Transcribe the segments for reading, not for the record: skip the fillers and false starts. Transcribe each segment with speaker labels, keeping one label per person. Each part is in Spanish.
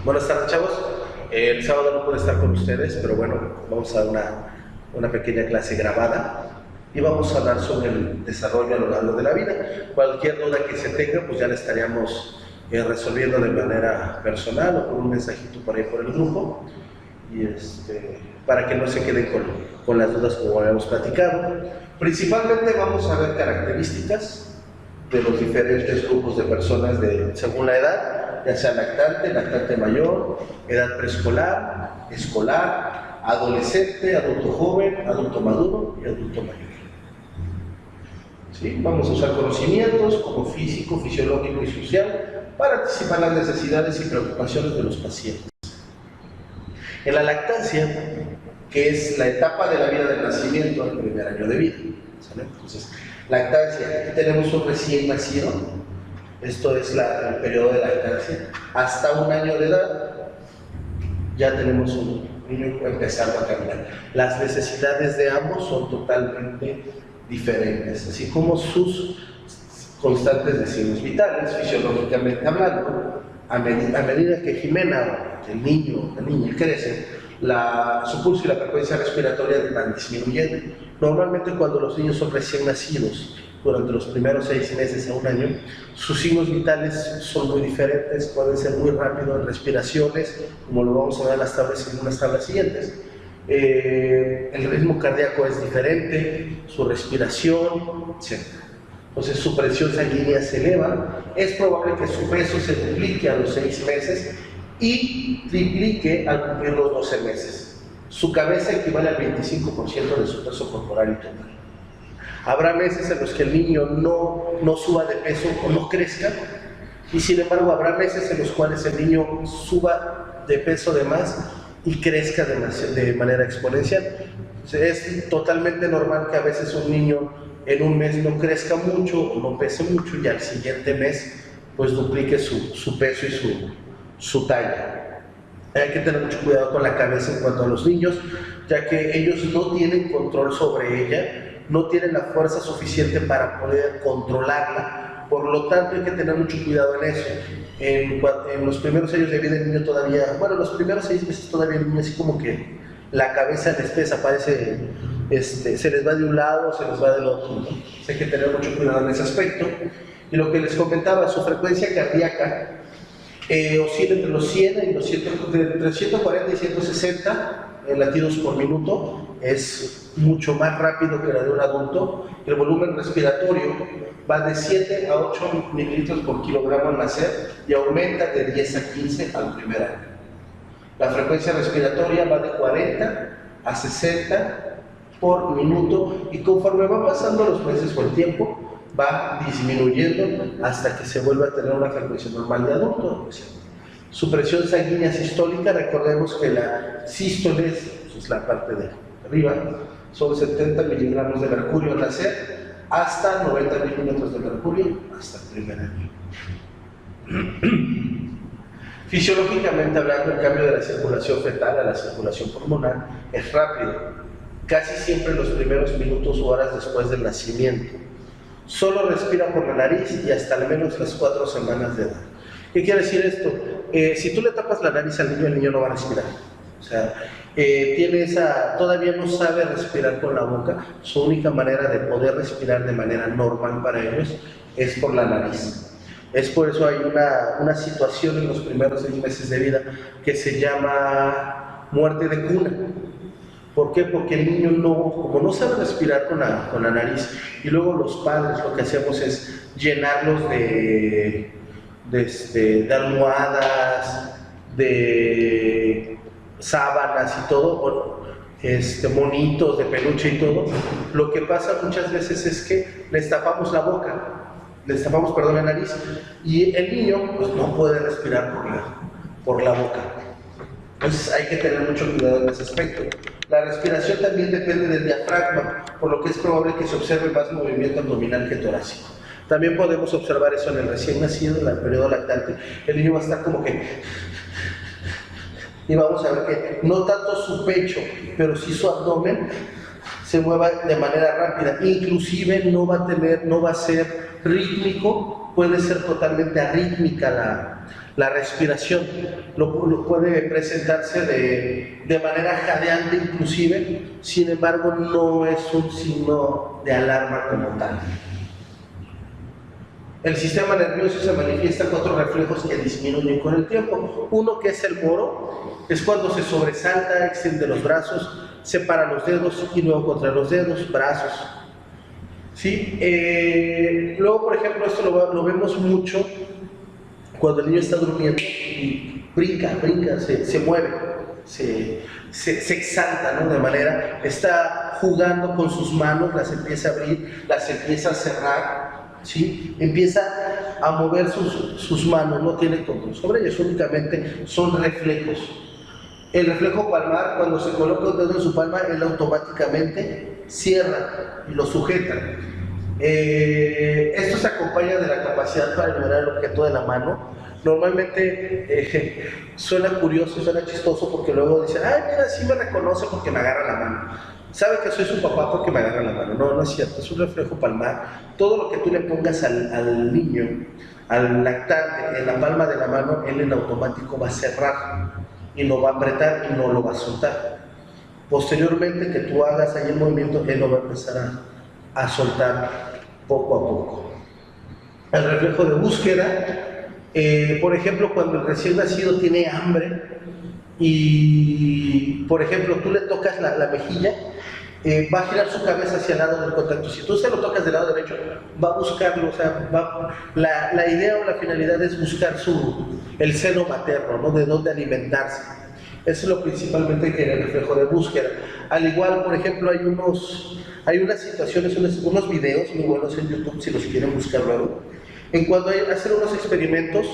Speaker 1: Buenas tardes, chavos. El sábado no pude estar con ustedes, pero bueno, vamos a dar una pequeña clase grabada y vamos a hablar sobre el desarrollo a lo largo de la vida. Cualquier duda que se tenga, pues ya la estaríamos resolviendo de manera personal o con un mensajito por ahí por el grupo, y para que no se queden con las dudas como habíamos platicado. Principalmente vamos a ver características de los diferentes grupos de personas según la edad, ya sea lactante mayor, edad preescolar, escolar, adolescente, adulto joven, adulto maduro y adulto mayor. ¿Sí? Vamos a usar conocimientos como físico, fisiológico y social para anticipar las necesidades y preocupaciones de los pacientes. En la lactancia, que es la etapa de la vida del nacimiento al primer año de vida, ¿sale? Entonces, lactancia, aquí tenemos un recién nacido, esto es el periodo de lactancia, hasta 1 año de edad ya tenemos un niño empezando a caminar. Las necesidades de ambos son totalmente diferentes, así como sus constantes de signos vitales, fisiológicamente hablando. A medida que Jimena, el niño, la niña crece, su pulso y la frecuencia respiratoria van disminuyendo. Normalmente cuando los niños son recién nacidos, durante los primeros 6 meses a 1 año, sus signos vitales son muy diferentes, pueden ser muy rápidos en respiraciones, como lo vamos a ver en unas tablas siguientes. El ritmo cardíaco es diferente, su respiración, etc. Entonces su presión sanguínea se eleva, es probable que su peso se duplique a los 6 meses y triplique al cumplir los 12 meses. Su cabeza equivale al 25% de su peso corporal y total. Habrá meses en los que el niño no suba de peso o no crezca, y sin embargo habrá meses en los cuales el niño suba de peso de más y crezca de manera exponencial. Es totalmente normal que a veces un niño en un mes no crezca mucho o no pese mucho y al siguiente mes pues duplique su peso y su talla. Hay que tener mucho cuidado con la cabeza en cuanto a los niños, ya que ellos no tienen control sobre ella, no tienen la fuerza suficiente para poder controlarla, por lo tanto hay que tener mucho cuidado en eso. En los primeros años de vida el niño todavía, bueno, los primeros 6 meses todavía el niño así como que la cabeza les pesa, parece, se les va de un lado, se les va del otro, ¿no? Hay que tener mucho cuidado en ese aspecto. Y lo que les comentaba, su frecuencia cardíaca oscila entre los 100 y los 140 y 160 latidos por minuto, es mucho más rápido que la de un adulto. El volumen respiratorio va de 7 a 8 mililitros por kilogramo al nacer y aumenta de 10 a 15 al primer año. La frecuencia respiratoria va de 40 a 60 por minuto y conforme va pasando los meses o el tiempo, va disminuyendo hasta que se vuelve a tener una frecuencia normal de adulto. Su presión sanguínea sistólica, recordemos que la sístole es la parte de arriba, son 70 miligramos de mercurio al nacer, hasta 90 milímetros de mercurio hasta el primer año. Fisiológicamente hablando, el cambio de la circulación fetal a la circulación pulmonar es rápido, casi siempre en los primeros minutos o horas después del nacimiento. Solo respira por la nariz y hasta al menos las 4 semanas de edad. ¿Qué quiere decir esto? Si tú le tapas la nariz al niño, el niño no va a respirar. O sea, todavía no sabe respirar con la boca. Su única manera de poder respirar de manera normal para ellos es por la nariz. Es por eso hay una situación en los primeros 6 meses de vida que se llama muerte de cuna. ¿Por qué? Porque el niño como no sabe respirar con la nariz, y luego los padres lo que hacemos es llenarlos de almohadas, de sábanas y todo, monitos de peluche y todo. Lo que pasa muchas veces es que les tapamos la nariz, y el niño pues no puede respirar por la boca. Entonces hay que tener mucho cuidado en ese aspecto. La respiración también depende del diafragma, por lo que es probable que se observe más movimiento abdominal que torácico. También podemos observar eso en el recién nacido, en el periodo lactante. El niño va a estar como que... Y vamos a ver que no tanto su pecho, pero sí su abdomen se mueva de manera rápida. Inclusive no va a ser rítmico puede ser totalmente arrítmica la respiración, puede presentarse de manera jadeante inclusive, sin embargo no es un signo de alarma como tal. El sistema nervioso se manifiesta con 4 reflejos que disminuyen con el tiempo. Uno, que es el moro, es cuando se sobresalta, extiende los brazos, separa los dedos y luego contra los dedos, brazos. ¿Sí? Luego, por ejemplo, esto lo vemos mucho cuando el niño está durmiendo y brinca, se mueve, se exalta, ¿no? De manera, está jugando con sus manos, las empieza a abrir, las empieza a cerrar, ¿sí? Empieza a mover sus manos, no tiene control sobre ellas, únicamente son reflejos. El reflejo palmar, cuando se coloca un dedo en su palma, él automáticamente cierra y lo sujeta. Esto se acompaña de la capacidad para liberar el objeto de la mano. Normalmente suena curioso, suena chistoso, porque luego dicen, ay, mira, sí me reconoce porque me agarra la mano. Sabe que soy su papá porque me agarra la mano. No, no es cierto, es un reflejo palmar. Todo lo que tú le pongas al niño, al lactante, en la palma de la mano, él en automático va a cerrar y lo va a apretar y no lo va a soltar. Posteriormente que tú hagas ahí el movimiento, él lo va a empezar a soltar poco a poco. El reflejo de búsqueda, por ejemplo, cuando el recién nacido tiene hambre y, por ejemplo, tú le tocas la mejilla, va a girar su cabeza hacia el lado del contacto. Si tú se lo tocas del lado derecho, va a buscarlo, o sea, la idea o la finalidad es buscar el seno materno, ¿no? De dónde alimentarse. Eso es lo principalmente que era el reflejo de búsqueda. Al igual, por ejemplo, hay unas situaciones, unos videos muy buenos en YouTube, si los quieren buscar luego, en cuando hacen unos experimentos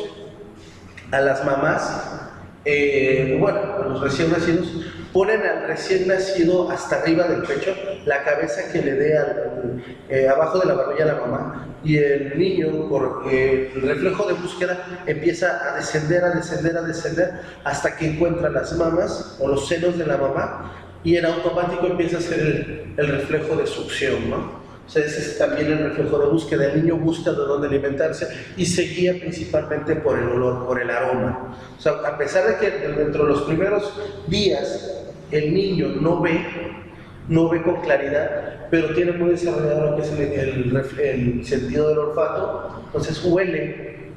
Speaker 1: a las mamás, bueno, a los recién nacidos, ponen al recién nacido hasta arriba del pecho, la cabeza que le dé abajo de la barbilla a la mamá, y el niño, por el reflejo de búsqueda, empieza a descender, hasta que encuentra las mamas o los senos de la mamá, y en automático empieza a hacer el reflejo de succión, ¿no? O sea, ese es también el reflejo de búsqueda. El niño busca de dónde alimentarse y se guía principalmente por el olor, por el aroma. O sea, a pesar de que dentro de los primeros días el niño no ve con claridad, pero tiene muy desarrollado lo que es el sentido del olfato, entonces huele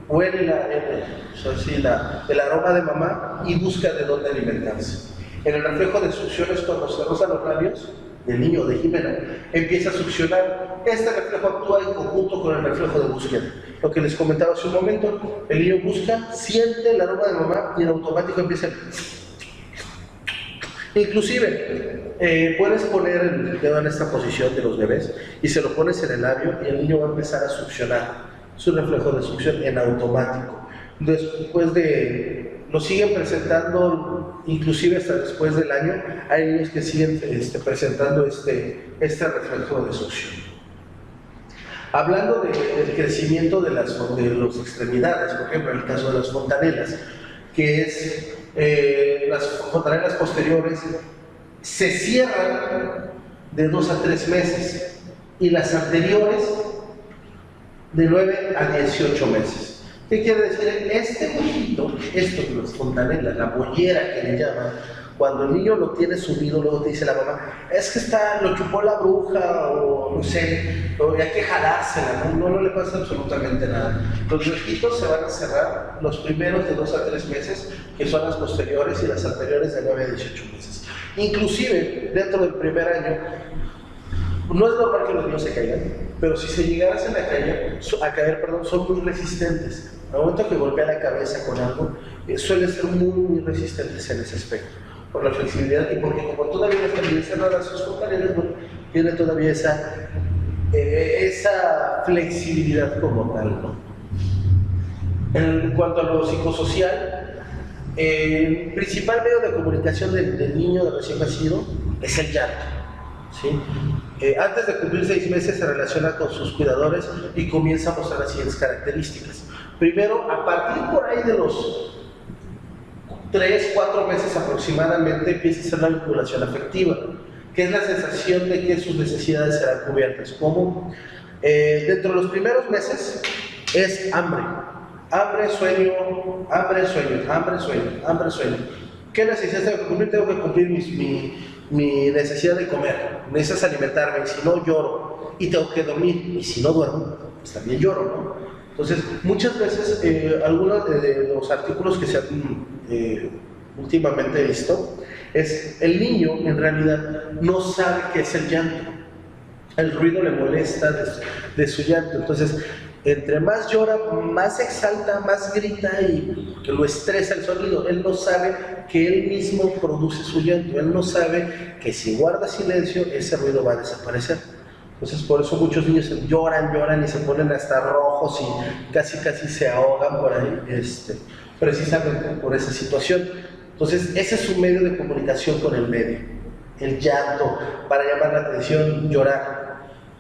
Speaker 1: el aroma de mamá y busca de dónde alimentarse. En el reflejo de succión es cuando se rozan los labios del niño, de Jimena, empieza a succionar. Este reflejo actúa en conjunto con el reflejo de búsqueda. Lo que les comentaba hace un momento, el niño busca, siente el aroma de mamá y en automático empieza a... Inclusive, puedes poner el dedo en esta posición de los bebés y se lo pones en el labio y el niño va a empezar a succionar. Es un reflejo de succión en automático. Después lo siguen presentando, inclusive hasta después del año, hay niños que siguen presentando este reflejo de succión. Hablando del crecimiento de las extremidades, por ejemplo, en el caso de las fontanelas, que es las fontanelas posteriores se cierran de 2 a 3 meses y las anteriores de 9 a 18 meses. ¿Qué quiere decir? Este huesito, esto de las fontanelas, la bollera que le llaman, cuando el niño lo tiene subido, luego te dice la mamá, es que lo chupó la bruja, o no sé, o hay que jalársela, no le pasa absolutamente nada. Los huesitos se van a cerrar los primeros de 2 a 3 meses, que son las posteriores, y las anteriores de 9 a 18 meses. Inclusive, dentro del primer año, no es normal que los niños se caigan, pero si se llegasen a caer, son muy resistentes. Al momento que golpea la cabeza con algo, suelen ser muy resistentes en ese aspecto, por la flexibilidad y porque como todavía no están bien cerradas sus fontanelas, bueno, tiene todavía esa flexibilidad como tal, ¿no? En cuanto a lo psicosocial, el principal medio de comunicación del niño de recién nacido es el llanto, ¿sí? Antes de cumplir 6 meses se relaciona con sus cuidadores y comienza a mostrar las siguientes características. Primero, a partir por ahí de los 3, 4 meses aproximadamente empieza a ser la vinculación afectiva, que es la sensación de que sus necesidades serán cubiertas. Como dentro de los primeros meses es hambre. Hambre, sueño, hambre, sueño, hambre, sueño, hambre, sueño. ¿Qué necesidad tengo que cumplir? Tengo que cumplir mi necesidad de comer. Necesitas alimentarme, y si no lloro. Y tengo que dormir, y si no duermo, pues también lloro, ¿no? Entonces, muchas veces, algunos de los artículos que se han últimamente visto, es el niño en realidad no sabe qué es el llanto. El ruido le molesta de su llanto. Entonces, entre más llora, más se exalta, más grita y que lo estresa el sonido. Él no sabe que él mismo produce su llanto. Él no sabe que si guarda silencio, ese ruido va a desaparecer. Entonces, por eso muchos niños lloran, lloran y se ponen hasta rojos y casi se ahogan por ahí, precisamente por esa situación. Entonces, ese es un medio de comunicación con el medio. El llanto, para llamar la atención, llorar.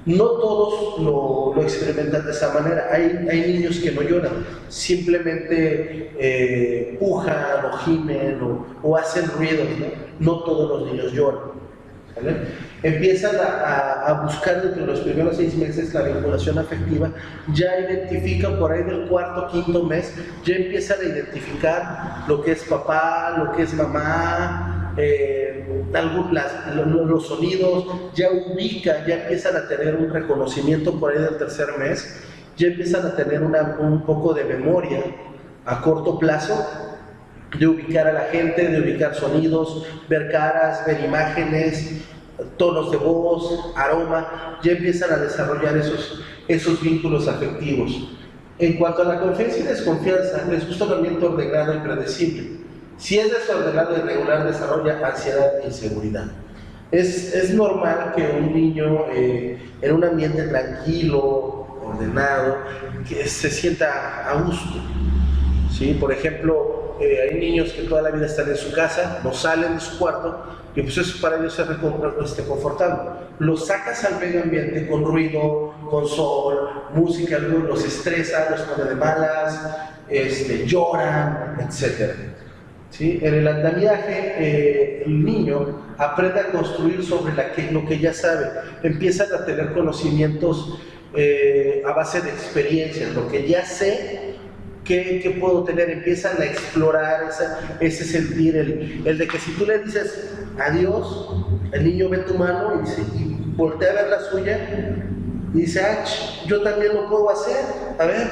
Speaker 1: No todos lo experimentan de esa manera. Hay niños que no lloran, simplemente pujan o gimen o hacen ruidos, ¿no? No todos los niños lloran, ¿vale? Empiezan a buscar entre los primeros 6 meses la vinculación afectiva, ya identifican por ahí del 4º, 5º mes, ya empiezan a identificar lo que es papá, lo que es mamá, los sonidos, ya ubican, ya empiezan a tener un reconocimiento por ahí del 3er mes, ya empiezan a tener un poco de memoria a corto plazo, de ubicar a la gente, de ubicar sonidos, ver caras, ver imágenes, tonos de voz, aroma, ya empiezan a desarrollar esos vínculos afectivos. En cuanto a la confianza y desconfianza, les gusta un ambiente ordenado y predecible. Si es desordenado y irregular, desarrolla ansiedad e inseguridad. Es normal que un niño en un ambiente tranquilo, ordenado, que se sienta a gusto, ¿sí? Por ejemplo, hay niños que toda la vida están en su casa, no salen de su cuarto, y pues eso para ellos es confortable. Los sacas al medio ambiente con ruido, con sol, música, los estresa, los pone de malas, lloran, etc. ¿Sí? En el andamiaje, el niño aprende a construir sobre lo que ya sabe, empiezan a tener conocimientos a base de experiencia, lo que ya sé. ¿Qué puedo tener? Empiezan a explorar ese sentir, el de que si tú le dices adiós, el niño ve tu mano y voltea a ver la suya y dice, yo también lo puedo hacer, a ver,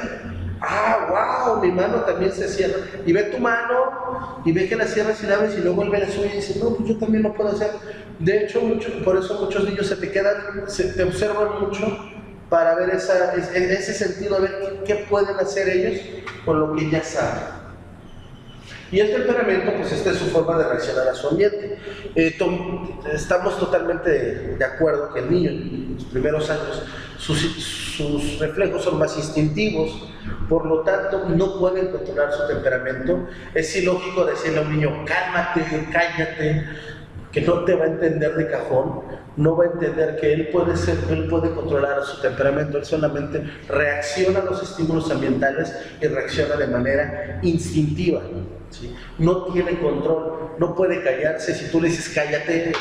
Speaker 1: wow, mi mano también se cierra, y ve tu mano y ve que la cierras y la abres y luego vuelve a la suya y dice, no, pues yo también lo puedo hacer. De hecho, por eso muchos niños se te observan mucho para ver ese sentido, a ver qué pueden hacer ellos con lo que ya saben. Y el temperamento, pues esta es su forma de reaccionar a su ambiente. Estamos totalmente de acuerdo que el niño en los primeros años sus reflejos son más instintivos, por lo tanto no pueden controlar su temperamento. Es ilógico decirle a un niño, cálmate, cállate, que no te va a entender de cajón, no va a entender que él puede controlar su temperamento. Él solamente reacciona a los estímulos ambientales y reacciona de manera instintiva, ¿sí? No tiene control, no puede callarse. Si tú le dices cállate,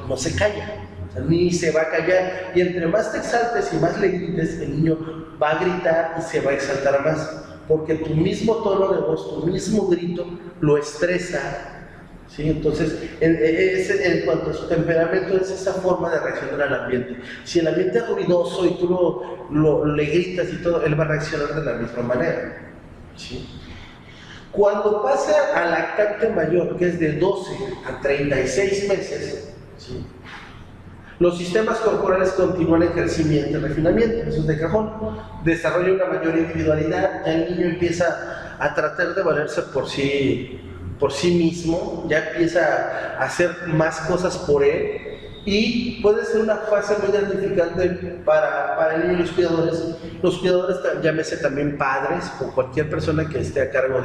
Speaker 1: no se calla, o sea, ni se va a callar, y entre más te exaltes y más le grites, el niño va a gritar y se va a exaltar más, porque tu mismo tono de voz, tu mismo grito lo estresa. ¿Sí? Entonces, en cuanto a su temperamento, es esa forma de reaccionar al ambiente. Si el ambiente es ruidoso y tú le gritas y todo, él va a reaccionar de la misma manera, ¿sí? Cuando pasa al lactante mayor, que es de 12 a 36 meses, ¿sí?, los sistemas corporales continúan en crecimiento y refinamiento, eso es de cajón. Desarrolla una mayor individualidad, el niño empieza a tratar de valerse por sí mismo, ya empieza a hacer más cosas por él, y puede ser una fase muy gratificante para el niño y los cuidadores. Los cuidadores, llámese también padres o cualquier persona que esté a cargo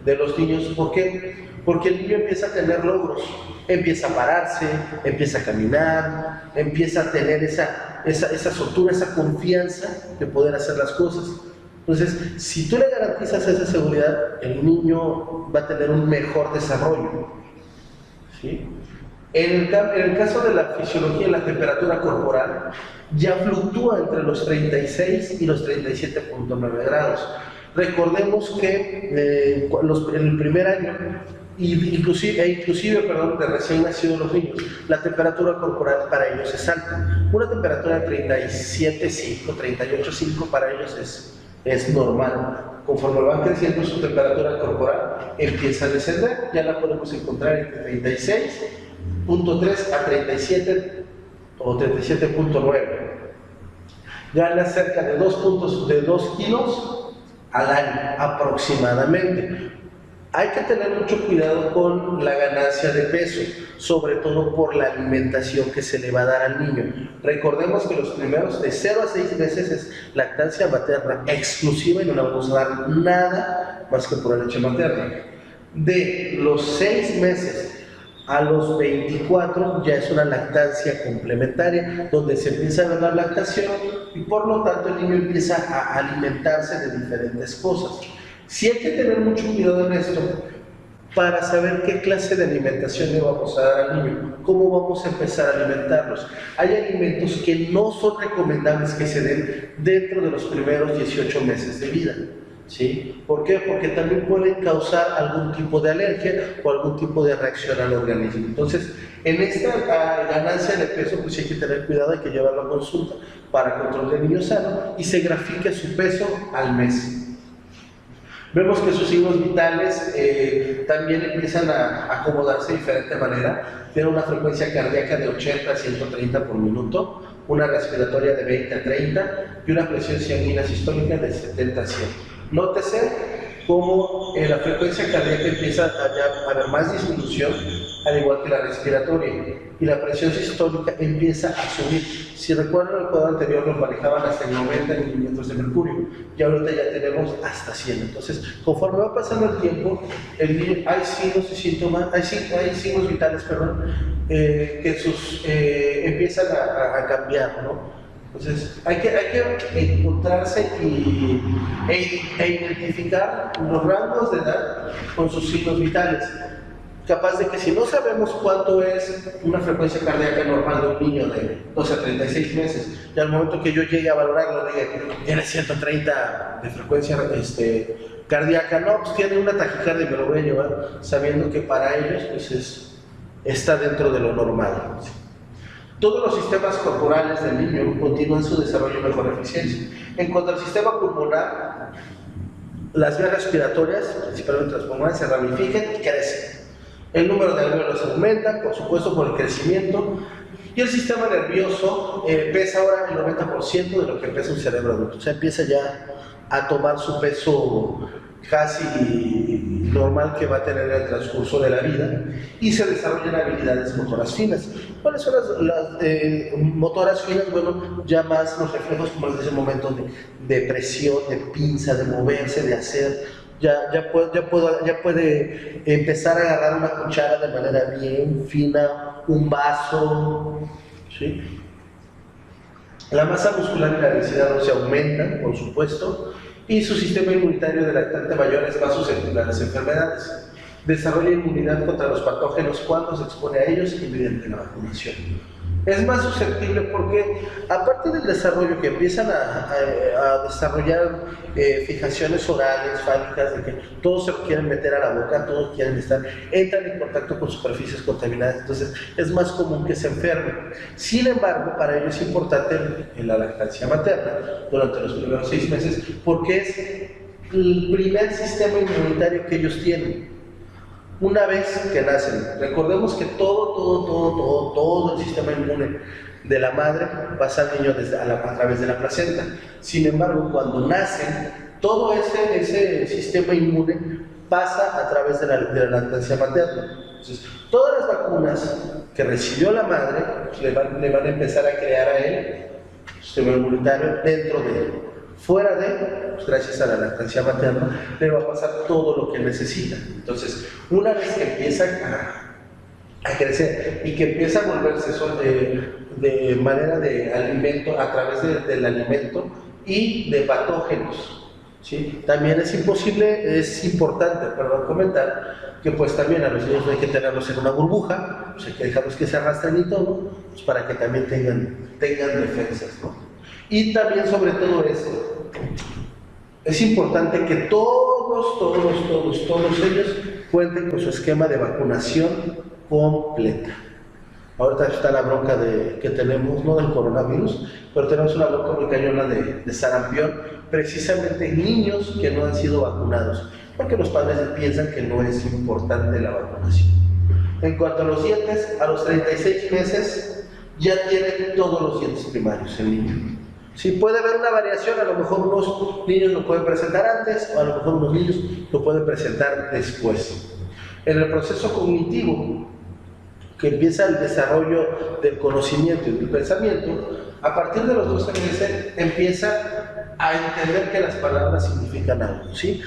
Speaker 1: de los niños. ¿Por qué? Porque el niño empieza a tener logros, empieza a pararse, empieza a caminar, empieza a tener esa soltura, esa confianza de poder hacer las cosas. Entonces, si tú le garantizas esa seguridad, el niño va a tener un mejor desarrollo, ¿sí? En el caso de la fisiología, la temperatura corporal ya fluctúa entre los 36 y los 37.9 grados. Recordemos que en el primer año, inclusive de recién nacidos los niños, la temperatura corporal para ellos es alta. Una temperatura de 37,5, 38,5 para ellos es normal. Conforme van creciendo, su temperatura corporal empieza a descender. Ya la podemos encontrar entre 36.3 a 37 o 37.9. Gana cerca de 2 kilos al año aproximadamente. Hay que tener mucho cuidado con la ganancia de peso, sobre todo por la alimentación que se le va a dar al niño. Recordemos que los primeros de 0 a 6 meses es lactancia materna exclusiva y no le vamos a dar nada más que por la leche materna. De los 6 meses a los 24 ya es una lactancia complementaria, donde se empieza a ver la lactación y por lo tanto el niño empieza a alimentarse de diferentes cosas. Sí hay que tener mucho cuidado en esto para saber qué clase de alimentación le vamos a dar al niño, cómo vamos a empezar a alimentarlos. Hay alimentos que no son recomendables que se den dentro de los primeros 18 meses de vida. ¿Sí? ¿Por qué? Porque también pueden causar algún tipo de alergia o algún tipo de reacción al organismo. Entonces, en esta ganancia de peso, pues hay que tener cuidado, hay que llevarlo a consulta para control del niño sano y se grafique su peso al mes. Vemos que sus signos vitales también empiezan a acomodarse de diferente manera. Tiene una frecuencia cardíaca de 80 a 130 por minuto, una respiratoria de 20 a 30 y una presión sanguínea sistólica de 70 a 100. Nótese cómo la frecuencia cardíaca empieza a haber más disminución, al igual que la respiratoria, y la presión sistólica empieza a subir. Si recuerdan, el cuadro anterior nos manejaban hasta el 90 milímetros de mercurio, y ahorita ya tenemos hasta 100. Entonces, conforme va pasando el tiempo, hay signos y síntomas, hay signos vitales, que empiezan a cambiar, ¿no? Entonces, hay que encontrarse e identificar los rangos de edad con sus signos vitales. Capaz de que si no sabemos cuánto es una frecuencia cardíaca normal de un niño de 12 a 36 meses, y al momento que yo llegue a valorarlo, diga, tiene 130 de frecuencia cardíaca, no, pues tiene una taquicardia, me lo voy a llevar, sabiendo que para ellos pues está dentro de lo normal. Todos los sistemas corporales del niño continúan su desarrollo y mejor eficiencia. En cuanto al sistema pulmonar, las vías respiratorias, principalmente las pulmonares, se ramifican y crecen. El número de alvéolos aumenta, por supuesto, por el crecimiento. Y el sistema nervioso pesa ahora el 90% de lo que pesa un cerebro adulto. O sea, empieza ya a tomar su peso casi normal que va a tener en el transcurso de la vida y se desarrollan habilidades motoras finas. ¿Cuáles son las motoras finas? Bueno, ya más los reflejos como en ese momento de presión, de pinza, de moverse, de hacer. Ya puede empezar a agarrar una cuchara de manera bien fina, un vaso, ¿sí? La masa muscular y la densidad ósea aumentan, por supuesto, y su sistema inmunitario del lactante mayor es más susceptible a las enfermedades. Desarrolla inmunidad contra los patógenos cuando se expone a ellos y mediante la vacunación. Es más susceptible porque, aparte del desarrollo que empiezan a desarrollar fijaciones orales, fálicas, de que todos se lo quieren meter a la boca, todos quieren entran en contacto con superficies contaminadas, entonces es más común que se enfermen. Sin embargo, para ellos es importante la lactancia materna durante los primeros 6 meses porque es el primer sistema inmunitario que ellos tienen. Una vez que nacen, recordemos que todo el sistema inmune de la madre pasa al niño a través de la placenta. Sin embargo, cuando nacen, todo ese sistema inmune pasa a través de la lactancia materna. Entonces, todas las vacunas que recibió la madre le van a empezar a crear a él sistema inmunitario dentro de él. Fuera de, pues gracias a la lactancia materna, le va a pasar todo lo que necesita. Entonces, una vez que empieza a crecer y que empieza a volverse de manera de alimento, a través del alimento y de patógenos ¿sí? También es importante, perdón, comentar que pues también a los niños no hay que tenerlos en una burbuja, pues hay que dejarlos que se arrastren y todo, pues para que también tengan defensas, ¿no? Y también sobre todo esto, es importante que todos ellos cuenten con su esquema de vacunación completa. Ahorita está la bronca que tenemos, no del coronavirus, pero tenemos una bronca muy cañona de sarampión, precisamente en niños que no han sido vacunados, porque los padres piensan que no es importante la vacunación. En cuanto a los dientes, a los 36 meses ya tienen todos los dientes primarios el niño. Sí, puede haber una variación, a lo mejor unos niños lo pueden presentar antes, o a lo mejor unos niños lo pueden presentar después. En el proceso cognitivo, que empieza el desarrollo del conocimiento y del pensamiento, a partir de los 12 meses empieza a entender que las palabras significan algo, ¿sí?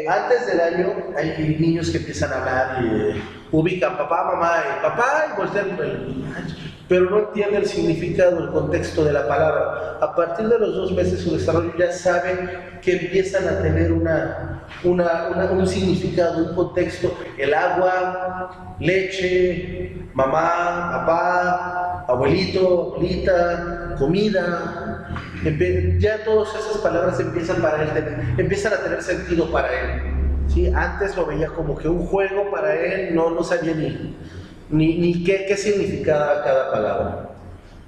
Speaker 1: Antes del año hay niños que empiezan a hablar y ubican papá, y voltean, pero no entienden el significado, el contexto de la palabra. A partir de los 2 meses su desarrollo ya saben que empiezan a tener un significado, un contexto, el agua, leche, mamá, papá, abuelito, abuelita, comida. Ya todas esas palabras empiezan a tener sentido para él, ¿sí? Antes lo veía como que un juego para él, no sabía ni qué significaba cada palabra.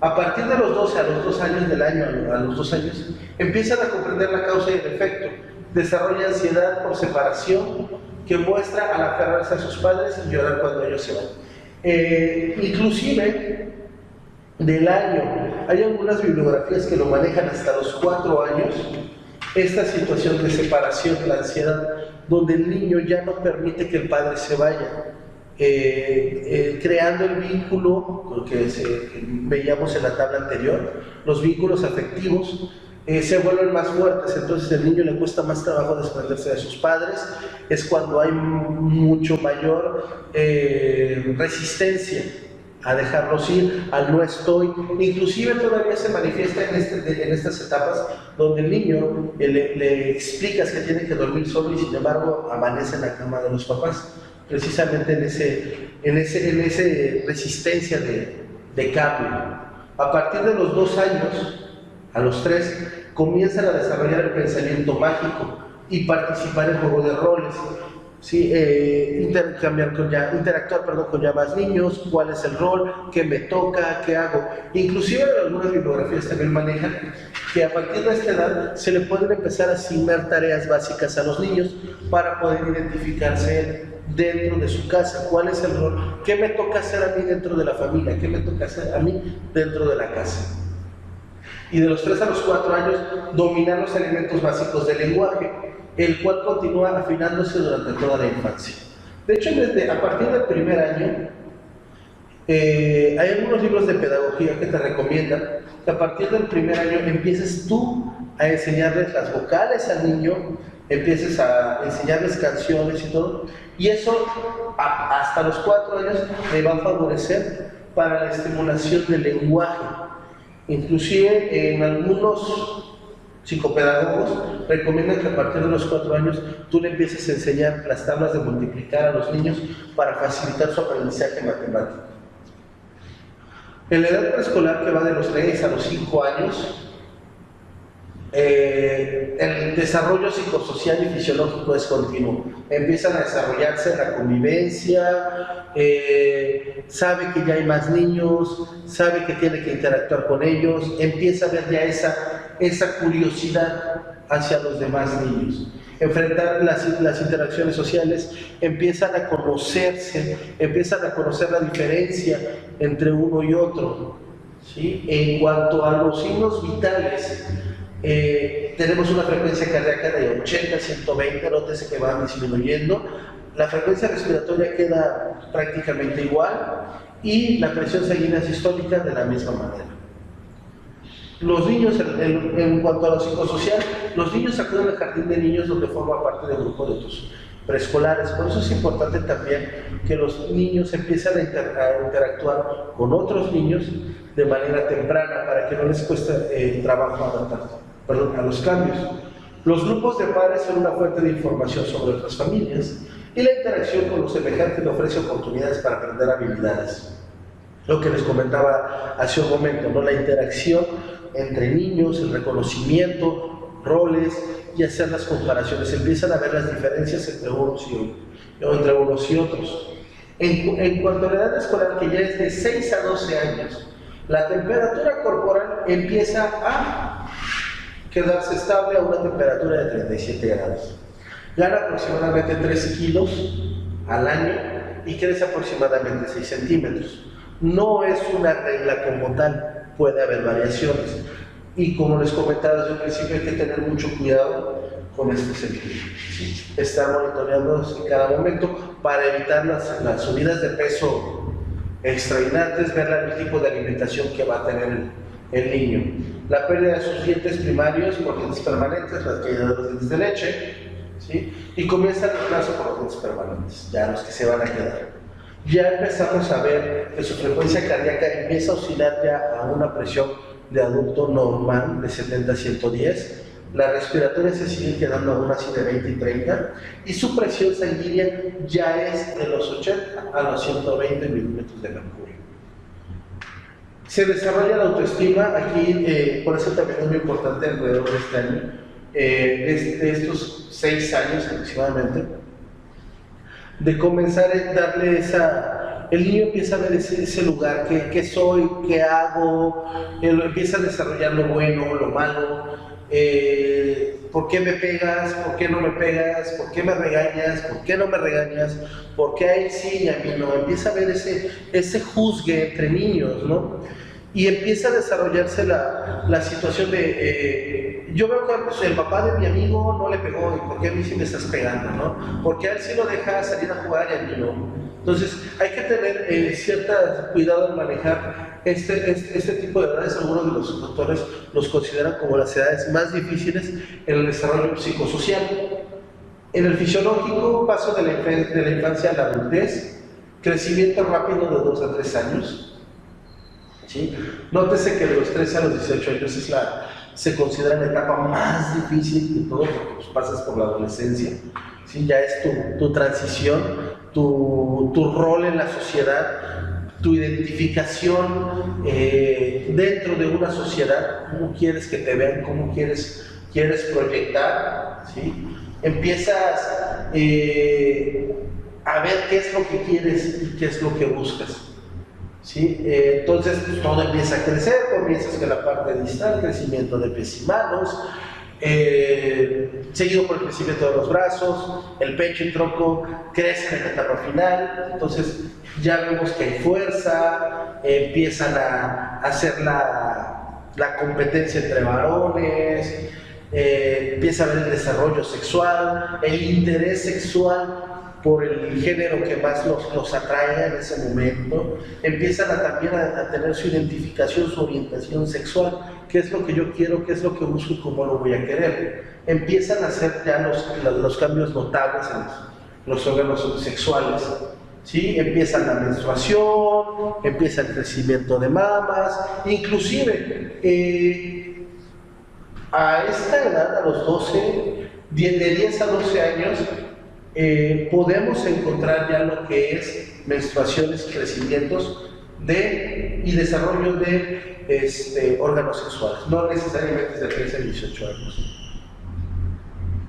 Speaker 1: A partir de los 12 a los 2 años del año, a los 2 años, empiezan a comprender la causa y el efecto. Desarrolla ansiedad por separación que muestra al aferrarse a sus padres y llorar cuando ellos se van. Inclusive del año, hay algunas bibliografías que lo manejan hasta los 4 años, esta situación de separación, la ansiedad, donde el niño ya no permite que el padre se vaya, creando el vínculo que veíamos en la tabla anterior, los vínculos afectivos se vuelven más fuertes, entonces al niño le cuesta más trabajo desprenderse de sus padres, es cuando hay mucho mayor resistencia a dejarlos ir, al no estoy. Inclusive todavía se manifiesta en estas etapas donde el niño le explicas que tiene que dormir solo y sin embargo amanece en la cama de los papás, precisamente en esa resistencia de cambio. A partir de los 2 años, a los 3, comienzan a desarrollar el pensamiento mágico y participar en juego de roles. ¿Sí? Interactuar con ya más niños, cuál es el rol, qué me toca, qué hago. Inclusive algunas bibliografías también manejan que a partir de esta edad se le pueden empezar a asignar tareas básicas a los niños para poder identificarse dentro de su casa, cuál es el rol, qué me toca hacer a mí dentro de la familia, qué me toca hacer a mí dentro de la casa. Y de los 3 a los 4 años dominar los elementos básicos del lenguaje, el cual continúa afinándose durante toda la infancia. De hecho, a partir del primer año, hay algunos libros de pedagogía que te recomiendan que a partir del primer año empieces tú a enseñarles las vocales al niño, empieces a enseñarles canciones y todo, y eso hasta los 4 años le va a favorecer para la estimulación del lenguaje. Inclusive en algunos psicopedagogos recomiendan que a partir de los 4 años tú le empieces a enseñar las tablas de multiplicar a los niños para facilitar su aprendizaje matemático. En la edad preescolar, que va de los 3 a los 5 años, el desarrollo psicosocial y fisiológico es continuo. Empiezan a desarrollarse la convivencia, sabe que ya hay más niños, sabe que tiene que interactuar con ellos, empieza a ver ya esa curiosidad hacia los demás niños. Enfrentar las interacciones sociales, empiezan a conocerse, empiezan a conocer la diferencia entre uno y otro, ¿sí? En cuanto a los signos vitales, tenemos una frecuencia cardíaca de 80 a 120, nótese que van disminuyendo, la frecuencia respiratoria queda prácticamente igual y la presión sanguínea sistólica de la misma manera. Los niños, en cuanto a lo psicosocial, los niños acuden al jardín de niños donde forma parte del grupo de tus preescolares. Por eso es importante también que los niños empiecen a interactuar con otros niños de manera temprana para que no les cueste trabajo adaptarse a los cambios. Los grupos de pares son una fuente de información sobre otras familias y la interacción con los semejantes le ofrece oportunidades para aprender habilidades. Lo que les comentaba hace un momento, ¿no? La interacción entre niños, el reconocimiento, roles y hacer las comparaciones. Empiezan a ver las diferencias entre unos y otros. En cuanto a la edad escolar, que ya es de 6 a 12 años, la temperatura corporal empieza a quedarse estable a una temperatura de 37 grados. Gana aproximadamente 3 kilos al año y crece aproximadamente 6 centímetros. No es una regla como tal, puede haber variaciones. Y como les comentaba desde un principio, hay que tener mucho cuidado con este sentido. ¿Sí? Estar monitoreando en cada momento para evitar las subidas de peso extraordinarias, ver el tipo de alimentación que va a tener el niño. La pérdida de sus dientes primarios por dientes permanentes, la caída de los dientes de leche, ¿sí? Y comienza el reemplazo por los dientes permanentes, ya los que se van a quedar. Ya empezamos a ver que su frecuencia cardíaca empieza a oscilar ya a una presión de adulto normal de 70 a 110. La respiratoria se sigue quedando aún así de 20 y 30 y su presión sanguínea ya es de los 80 a los 120 milímetros de mercurio. Se desarrolla la autoestima, aquí por eso también es muy importante alrededor de este año, de estos 6 años aproximadamente, de comenzar a darle el niño empieza a ver ese lugar, qué soy, qué hago, empieza a desarrollar lo bueno, lo malo, por qué me pegas, por qué no me pegas, por qué me regañas, por qué no me regañas, por qué a él sí y a mí no. Empieza a ver ese juzgue entre niños, ¿no? Y empieza a desarrollarse la situación de, yo veo que el papá de mi amigo no le pegó, ¿y por qué a mí sí me estás pegando, no? Porque a él sí lo deja salir a jugar y a mí no. Entonces, hay que tener cierto cuidado en manejar este tipo de edades. Algunos de los doctores los consideran como las edades más difíciles en el desarrollo psicosocial. En el fisiológico, paso de la infancia a la adultez, crecimiento rápido de 2 a 3 años. ¿Sí? Nótese que de los 13 a los 18 años se considera la etapa más difícil de todo porque pues, pasas por la adolescencia. ¿Sí? Ya es tu transición, tu rol en la sociedad, tu identificación dentro de una sociedad, cómo quieres que te vean, cómo quieres proyectar. ¿Sí? Empiezas a ver qué es lo que quieres y qué es lo que buscas. ¿Sí? Entonces pues, todo empieza a crecer, comienzas con la parte distal, crecimiento de pies y manos, seguido por el crecimiento de los brazos, el pecho y tronco crecen en la etapa final. Entonces ya vemos que hay fuerza, empiezan a hacer la competencia entre varones, empieza a haber el desarrollo sexual, el interés sexual por el género que más los atrae en ese momento. Empiezan también a tener su identificación, su orientación sexual, qué es lo que yo quiero, qué es lo que busco y cómo lo voy a querer. Empiezan a hacer ya los cambios notables en los órganos sexuales. ¿Sí? Empieza la menstruación, empieza el crecimiento de mamas, inclusive a esta edad, a los 12, de 10 a 12 años, podemos encontrar ya lo que es menstruaciones y crecimientos y desarrollo de órganos sexuales, no necesariamente desde 13 a 18 años.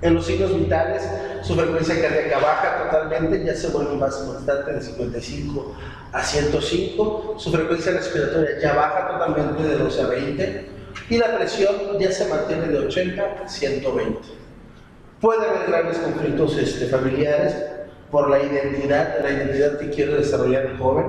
Speaker 1: En los signos vitales, su frecuencia cardíaca baja totalmente, ya se vuelve más constante de 55 a 105, su frecuencia respiratoria ya baja totalmente de 12 a 20 y la presión ya se mantiene de 80 a 120. Puede haber grandes conflictos familiares por la identidad que quiere desarrollar el joven.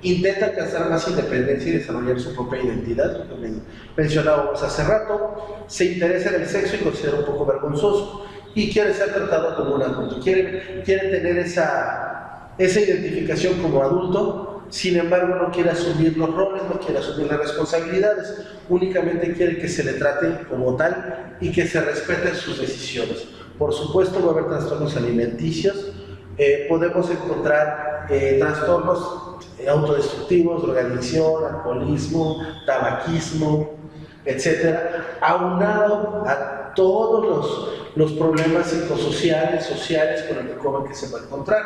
Speaker 1: Intenta alcanzar más independencia y desarrollar su propia identidad, lo que mencionábamos hace rato. Se interesa en el sexo y considera un poco vergonzoso y quiere ser tratado como un adulto. Quiere tener esa identificación como adulto, sin embargo no quiere asumir los roles, no quiere asumir las responsabilidades, únicamente quiere que se le trate como tal y que se respeten sus decisiones. Por supuesto va a haber trastornos alimenticios, podemos encontrar trastornos autodestructivos, drogadicción, alcoholismo, tabaquismo, etc. Aunado a todos los problemas psicosociales, sociales con el joven que se va a encontrar.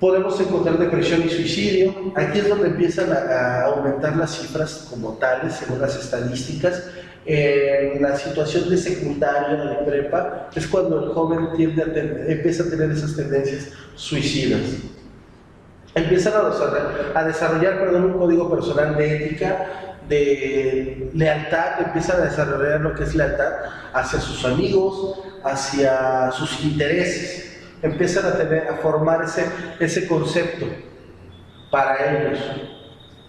Speaker 1: Podemos encontrar depresión y suicidio. Aquí es donde empiezan a aumentar las cifras como tales, según las estadísticas. En la situación de secundaria, de prepa, es cuando el joven empieza a tener esas tendencias suicidas. Empiezan a desarrollar un código personal de ética, de lealtad, empiezan a desarrollar lo que es lealtad hacia sus amigos, hacia sus intereses. Empiezan a formar ese concepto para ellos.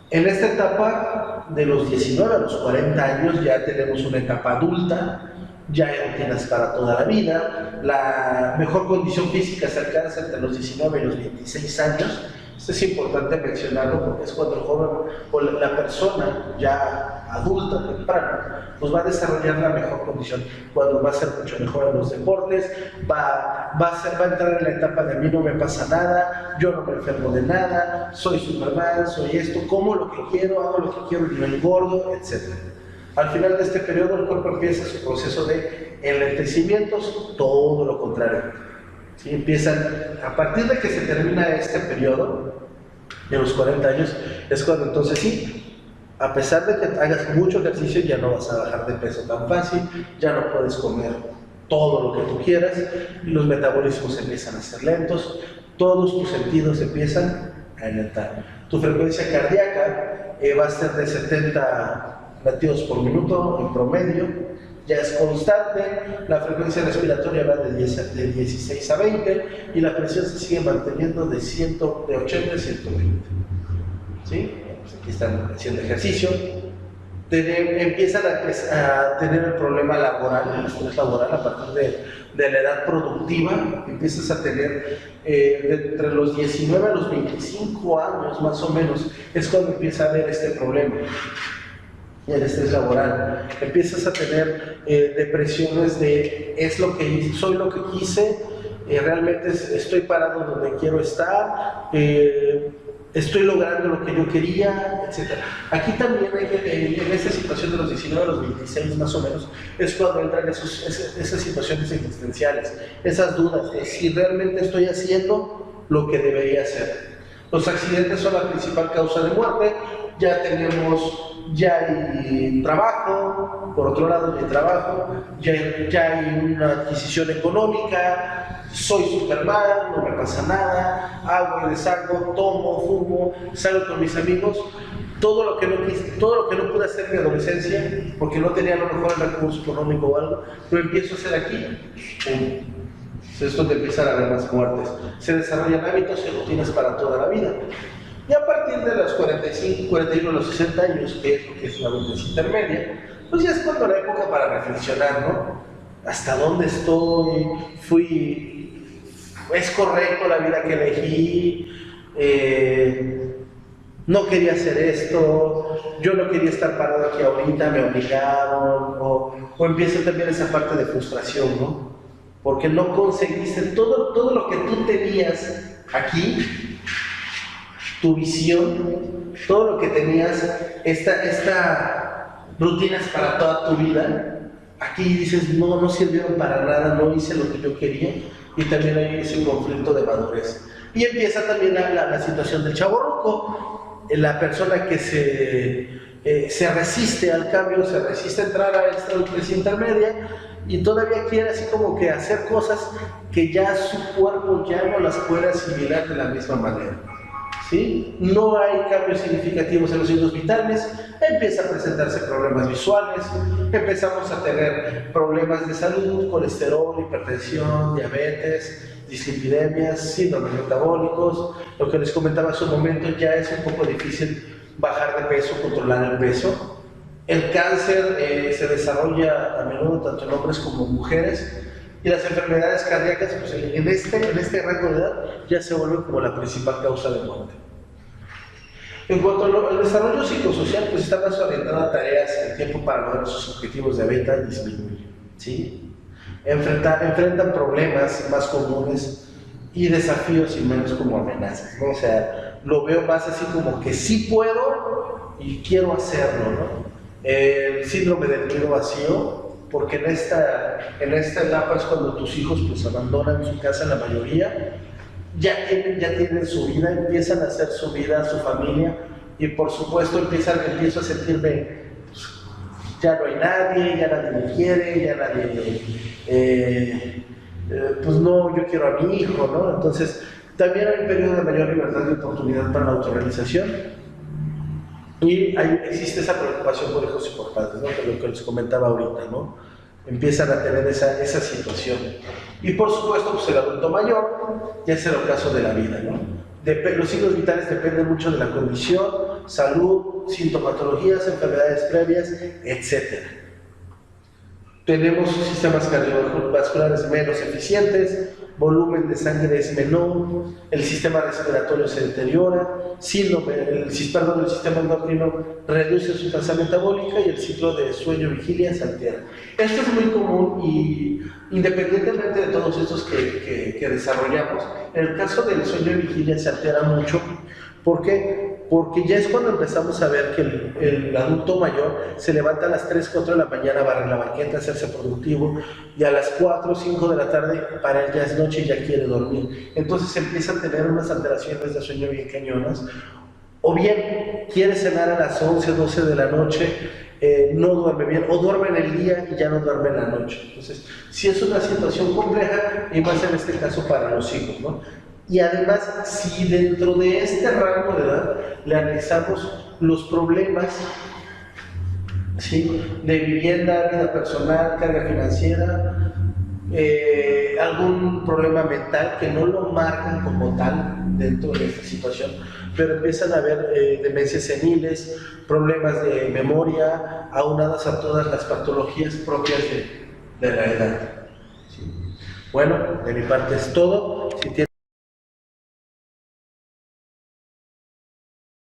Speaker 1: En esta etapa, de los 19 a los 40 años, ya tenemos una etapa adulta, ya hay rutinas para toda la vida, la mejor condición física se alcanza entre los 19 y los 26 años. Esto es importante mencionarlo porque es cuando el joven o la persona ya adulta, temprano, pues va a desarrollar la mejor condición, cuando va a ser mucho mejor en los deportes, va a entrar en la etapa de a mí no me pasa nada, yo no me enfermo de nada, soy Superman, soy esto, como lo que quiero, hago lo que quiero y no engordo, etc. Al final de este periodo el cuerpo empieza su proceso de enlentecimientos, todo lo contrario. ¿Sí? Empiezan, a partir de que se termina este periodo, de los 40 años, es cuando entonces sí, a pesar de que hagas mucho ejercicio, ya no vas a bajar de peso tan fácil, ya no puedes comer todo lo que tú quieras, los metabolismos empiezan a ser lentos, todos tus sentidos empiezan a enlentar. Tu frecuencia cardíaca va a ser de 70 latidos por minuto en promedio, ya es constante, la frecuencia respiratoria va de 16 a 20 y la presión se sigue manteniendo de 80 a 120. ¿Sí? Pues aquí están haciendo ejercicio. Empiezan a tener el problema laboral, el estrés laboral a partir de la edad productiva. Empiezas a tener entre los 19 a los 25 años más o menos, es cuando empieza a haber este problema. Y el estrés laboral, empiezas a tener depresiones de es lo que hice, soy lo que quise, realmente estoy parado donde quiero estar, estoy logrando lo que yo quería, etc. Aquí también en esta situación de los 19 a los 26 más o menos, es cuando entran esas situaciones existenciales, esas dudas de si realmente estoy haciendo lo que debería hacer. Los accidentes son la principal causa de muerte, ya hay trabajo, por otro lado ya hay trabajo, ya hay una adquisición económica, soy Superman, no me pasa nada, hago y deshago, tomo, fumo, salgo con mis amigos, todo lo que no pude hacer en mi adolescencia, porque no tenía a lo mejor el recurso económico o algo, lo empiezo a hacer aquí, es donde empiezan a haber más muertes, se desarrollan hábitos y rutinas para toda la vida. Y a partir de los 45, 41, los 60 años, que es una adultez intermedia, pues ya es cuando la época para reflexionar, ¿no? ¿Hasta dónde estoy? ¿Es correcto la vida que elegí? No quería hacer esto, yo no quería estar parado aquí ahorita, me obligaron, o empieza también esa parte de frustración, ¿no? Porque no conseguiste todo lo que tú tenías aquí, tu visión, todo lo que tenías, esta rutinas para toda tu vida, aquí dices, no sirvieron para nada, no hice lo que yo quería, y también hay ese conflicto de madurez. Y empieza también la situación del chavorruco, la persona que se resiste al cambio, se resiste a entrar a esta adultez intermedia, y todavía quiere así como que hacer cosas que ya su cuerpo ya no las puede asimilar de la misma manera. ¿Sí? No hay cambios significativos en los signos vitales, empiezan a presentarse problemas visuales, empezamos a tener problemas de salud, colesterol, hipertensión, diabetes, dislipidemias, síndromes metabólicos. Lo que les comentaba hace un momento, ya es un poco difícil bajar de peso, controlar el peso. El cáncer se desarrolla a menudo tanto en hombres como en mujeres, y las enfermedades cardíacas, pues en este rango de edad, ya se vuelven como la principal causa de muerte. En cuanto al desarrollo psicosocial, pues está más orientado a tareas y el tiempo para lograr sus objetivos de meta disminuye, ¿sí? Enfrentan problemas más comunes y desafíos y menos como amenazas, ¿no? O sea, lo veo más así como que sí puedo y quiero hacerlo, ¿no? El síndrome del nido vacío porque en esta etapa es cuando tus hijos pues abandonan su casa, la mayoría, ya tienen su vida, empiezan a hacer su vida, su familia, y por supuesto empiezo a sentirme, pues, ya no hay nadie, ya nadie me quiere, ya nadie, pues no, yo quiero a mi hijo, ¿no? Entonces, también hay un periodo de mayor libertad y oportunidad para la autorrealización, y existe esa preocupación por hijos y por padres, ¿no? Que es lo que les comentaba ahorita, ¿no? Empiezan a tener esa situación. Y por supuesto, pues el adulto mayor ya es el ocaso de la vida, ¿no? Los signos vitales dependen mucho de la condición, salud, sintomatologías, enfermedades previas, etc. Tenemos sistemas cardiovasculares menos eficientes, volumen de sangre es menor, el sistema respiratorio se deteriora, el sistema endocrino reduce su tasa metabólica y el ciclo de sueño-vigilia se altera. Esto es muy común y independientemente de todos estos que desarrollamos, en el caso del sueño-vigilia se altera mucho. ¿Por qué? Porque ya es cuando empezamos a ver que el adulto mayor se levanta a las 3, 4 de la mañana a barrer la banqueta, a hacerse productivo, y a las 4, 5 de la tarde para él ya es noche y ya quiere dormir. Entonces empieza a tener unas alteraciones de sueño bien cañonas, o bien quiere cenar a las 11, 12 de la noche, no duerme bien, o duerme en el día y ya no duerme en la noche. Entonces, sí es una situación compleja, y más en este caso para los hijos, ¿no? Y además, si dentro de este rango de edad le anexamos los problemas, ¿sí?, de vivienda, vida personal, carga financiera, algún problema mental que no lo marcan como tal dentro de esta situación, pero empiezan a haber demencias seniles, problemas de memoria, aunadas a todas las patologías propias de la edad. ¿Sí? Bueno, de mi parte es todo.